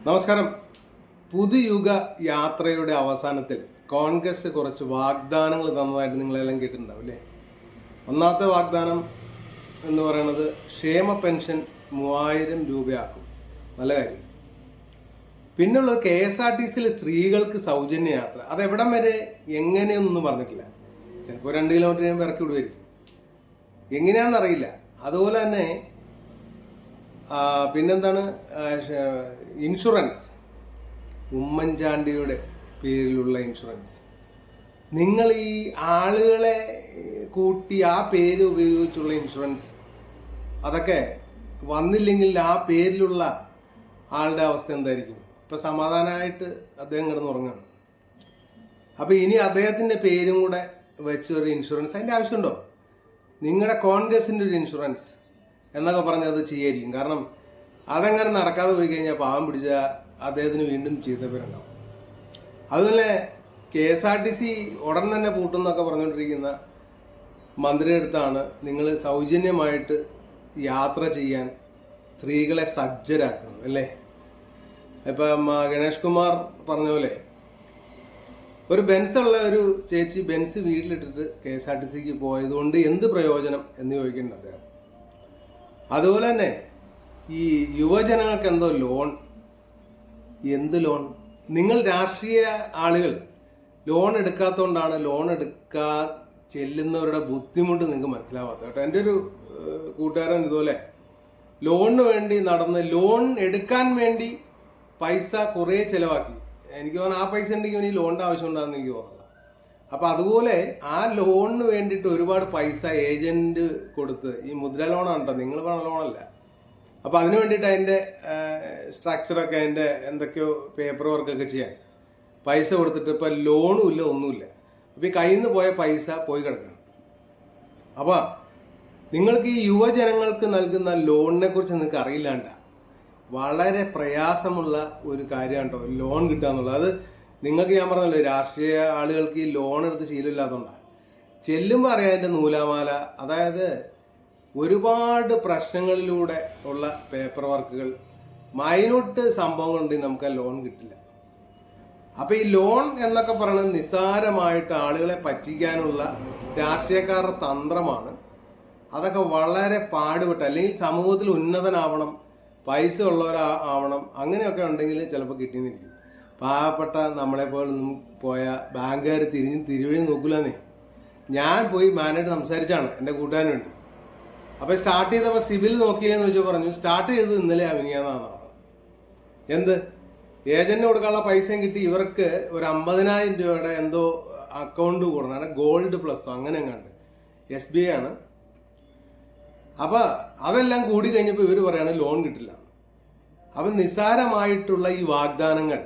നമസ്കാരം. പുതുയുഗ യാത്രയുടെ അവസാനത്തിൽ കോൺഗ്രസ് കുറച്ച് വാഗ്ദാനങ്ങൾ തന്നതായിട്ട് നിങ്ങളെല്ലാം കേട്ടിട്ടുണ്ടാവും അല്ലേ? ഒന്നാമത്തെ വാഗ്ദാനം എന്ന് പറയുന്നത് ക്ഷേമ പെൻഷൻ 3000 രൂപയാക്കും. നല്ല കാര്യം. പിന്നുള്ളത് KSRTCയിൽ സ്ത്രീകൾക്ക് സൗജന്യ യാത്ര. അതെവിടം വരെ എങ്ങനെയൊന്നും പറഞ്ഞിട്ടില്ല. ചിലപ്പോൾ 2 കിലോമീറ്റർ കഴിയുമ്പോൾ ഇറക്കി വിടുമായിരിക്കും. എങ്ങനെയാണെന്നറിയില്ല. അതുപോലെ തന്നെ പിന്നെന്താണ്, ഇൻഷുറൻസ്, ഉമ്മൻചാണ്ടിയുടെ പേരിലുള്ള ഇൻഷുറൻസ്. നിങ്ങൾ ഈ ആളുകളെ കൂട്ടി ആ പേര് ഉപയോഗിച്ചുള്ള ഇൻഷുറൻസ്, അതൊക്കെ വന്നില്ലെങ്കിൽ ആ പേരിലുള്ള ആളുടെ അവസ്ഥ എന്തായിരിക്കും? ഇപ്പം സമാധാനമായിട്ട് അദ്ദേഹം കിടന്നുറങ്ങാണ്. അപ്പോൾ ഇനി അദ്ദേഹത്തിൻ്റെ പേരും കൂടെ വെച്ച് ഒരു ഇൻഷുറൻസ്, അതിൻ്റെ ആവശ്യമുണ്ടോ? നിങ്ങളുടെ കോൺഗ്രസിൻ്റെ ഒരു ഇൻഷുറൻസ് എന്നൊക്കെ പറഞ്ഞ് അത് ചെയ്യായിരിക്കും. കാരണം അതെങ്ങനെ നടക്കാതെ പോയി കഴിഞ്ഞാൽ പാവം പിടിച്ച അദ്ദേഹത്തിന് വീണ്ടും ചീത്തപ്പേരുണ്ടാവും. അതുപോലെ KSRTC ഉടൻ തന്നെ പൂട്ടുന്നൊക്കെ പറഞ്ഞുകൊണ്ടിരിക്കുന്ന മന്ത്രിയുടെ അടുത്താണ് നിങ്ങൾ സൗജന്യമായിട്ട് യാത്ര ചെയ്യാൻ സ്ത്രീകളെ സജ്ജരാക്കുന്നത് അല്ലേ? ഇപ്പം ഗണേഷ് കുമാർ പറഞ്ഞ പോലെ ഒരു ബെൻസുള്ള ഒരു ചേച്ചി ബെൻസ് വീട്ടിലിട്ടിട്ട് KSRTCക്ക് പോയതുകൊണ്ട് എന്ത് പ്രയോജനം എന്ന് ചോദിക്കുന്നുണ്ട് അദ്ദേഹം. അതുപോലെ തന്നെ ഈ യുവജനങ്ങൾക്ക് എന്തോ ലോൺ. എന്ത് ലോൺ? നിങ്ങൾ രാഷ്ട്രീയ ആളുകൾ ലോൺ എടുക്കാത്തതുകൊണ്ടാണ് ലോൺ എടുക്കാൻ ചെല്ലുന്നവരുടെ ബുദ്ധിമുട്ട് നിങ്ങൾക്ക് മനസ്സിലാവാത്തത് കേട്ടോ. എൻ്റെ ഒരു കൂട്ടുകാരൻ ഇതുപോലെ ലോണിന് വേണ്ടി നടന്ന് ലോൺ എടുക്കാൻ വേണ്ടി പൈസ കുറേ ചിലവാക്കി. എനിക്ക് തോന്നുന്നു ആ പൈസ ഉണ്ടെങ്കിൽ ഇനി ലോണിൻ്റെ ആവശ്യമുണ്ടാകുന്ന എനിക്ക് തോന്നുന്നില്ല. അപ്പം അതുപോലെ ആ ലോണിന് വേണ്ടിയിട്ട് ഒരുപാട് പൈസ ഏജൻറ്റ് കൊടുത്ത്, ഈ മുദ്ര ലോണാണ് കേട്ടോ, നിങ്ങൾ പറഞ്ഞ ലോണല്ല. അപ്പോൾ അതിന് വേണ്ടിയിട്ട് അതിൻ്റെ സ്ട്രക്ചറൊക്കെ, അതിൻ്റെ എന്തൊക്കെയോ പേപ്പർ വർക്കൊക്കെ ചെയ്യാൻ പൈസ കൊടുത്തിട്ട് ഇപ്പം ലോണും ഇല്ല, ഒന്നുമില്ല. അപ്പോൾ ഈ കയ്യിൽ നിന്ന് പോയ പൈസ പോയി കിടക്കണം. അപ്പോൾ നിങ്ങൾക്ക് ഈ യുവജനങ്ങൾക്ക് നൽകുന്ന ലോണിനെ കുറിച്ച് നിങ്ങൾക്ക് അറിയില്ലാണ്ട വളരെ പ്രയാസമുള്ള ഒരു കാര്യമാണ് കേട്ടോ ലോൺ കിട്ടുക എന്നുള്ളത്. അത് നിങ്ങൾക്ക് ഞാൻ പറഞ്ഞല്ലോ, രാഷ്ട്രീയ ആളുകൾക്ക് ഈ ലോൺ എടുത്ത് ശീലമില്ലാത്തതുകൊണ്ടാണ്. ചെല്ലുമ്പോൾ അറിയാം അതിൻ്റെ നൂലാമാല. അതായത് ഒരുപാട് പ്രശ്നങ്ങളിലൂടെ ഉള്ള പേപ്പർ വർക്കുകൾ, മൈന്യൂട്ട് സംഭവങ്ങളുണ്ടെങ്കിൽ നമുക്ക് ആ ലോൺ കിട്ടില്ല. അപ്പോൾ ഈ ലോൺ എന്നൊക്കെ പറയുന്നത് നിസ്സാരമായിട്ട് ആളുകളെ പറ്റിക്കാനുള്ള രാഷ്ട്രീയക്കാരുടെ തന്ത്രമാണ്. അതൊക്കെ വളരെ പാടുപെട്ട്, അല്ലെങ്കിൽ സമൂഹത്തിൽ ഉന്നതനാവണം, പൈസ ഉള്ളവരാവണം, അങ്ങനെയൊക്കെ ഉണ്ടെങ്കിൽ ചിലപ്പോൾ കിട്ടിയെന്നിരിക്കും. പാവപ്പെട്ട നമ്മളെപ്പോലൊന്നും പോയ ബാങ്കുകാർ തിരുവഴി നോക്കില്ലെന്നേ. ഞാൻ പോയി മാനായിട്ട് സംസാരിച്ചാണ് എൻ്റെ കൂട്ടുകാരന് വേണ്ടി. അപ്പോൾ സ്റ്റാർട്ട് ചെയ്തപ്പോൾ സിബിൽ നോക്കിയില്ലെന്ന് വെച്ചാൽ പറഞ്ഞു സ്റ്റാർട്ട് ചെയ്തത് ഇന്നലെ മിനിഞ്ഞാന്നാണ്. എന്ത് ഏജന്റിന് കൊടുക്കാനുള്ള പൈസയും കിട്ടി. ഇവർക്ക് ഒരു 50,000 രൂപയുടെ എന്തോ അക്കൗണ്ട് കൊടുക്കണം, ഗോൾഡ് പ്ലസ് അങ്ങനെ എങ്ങാണ്ട്, SBI ആണ്. അപ്പോൾ അതെല്ലാം കൂടി കഴിഞ്ഞപ്പോൾ ഇവർ പറയാണ് ലോൺ കിട്ടില്ല. അപ്പം നിസ്സാരമായിട്ടുള്ള ഈ വാഗ്ദാനങ്ങൾ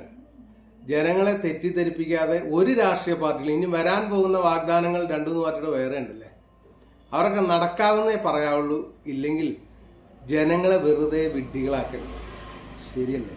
ജനങ്ങളെ തെറ്റിദ്ധരിപ്പിക്കാതെ ഒരു രാഷ്ട്രീയ പാർട്ടിയിൽ, ഇനി വരാൻ പോകുന്ന വാഗ്ദാനങ്ങൾ 2-3 പാർട്ടിയുടെ വേറെ ഉണ്ടല്ലേ, അവരൊക്കെ നടക്കാവുന്നേ പറയാവുള്ളൂ. ഇല്ലെങ്കിൽ ജനങ്ങളെ വെറുതെ വിഡ്ഢികളാക്കരുത്. ശരിയല്ലേ?